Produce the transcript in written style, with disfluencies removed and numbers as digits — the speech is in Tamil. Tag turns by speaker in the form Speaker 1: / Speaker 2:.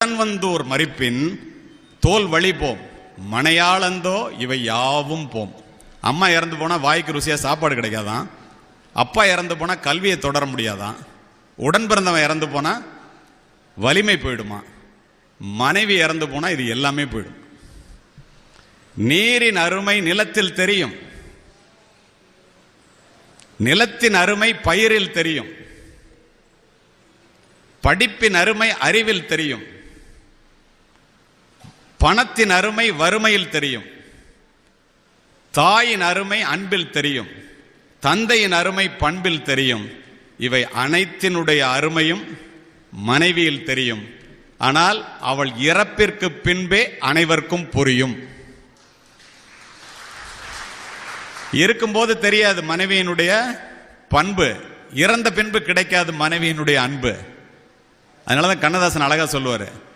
Speaker 1: வந்தோர் மறிப்பின் தோல் வழி போம் மனையாளந்தோ இவை யாவும் போம். அம்மா இறந்து போனால் வாய்க்கு ருசியாக சாப்பாடு கிடைக்காதான். அப்பா இறந்து போனால் கல்வியை தொடர முடியாதான். உடன் பிறந்தவன் இறந்து போனால் வலிமை போயிடுமா. மனைவி இறந்து போனால் இது எல்லாமே போயிடும். நீரின் அருமை நிலத்தில் தெரியும், நிலத்தின் அருமை பயிரில் தெரியும், படிப்பின் அருமை அறிவில் தெரியும், பணத்தின் அருமை வறுமையில் தெரியும், தாயின் அருமை அன்பில் தெரியும், தந்தையின் அருமை பண்பில் தெரியும். இவை அனைத்தினுடைய அருமையும் மனைவியில் தெரியும். ஆனால் அவள் இறப்பிற்கு பின்பே அனைவருக்கும் புரியும். இருக்கும்போது தெரியாது மனைவியினுடைய பண்பு, இறந்த பின்பு கிடைக்காது மனைவியினுடைய அன்பு. அதனாலதான் கண்ணதாசன் அழகா சொல்லுவாரு,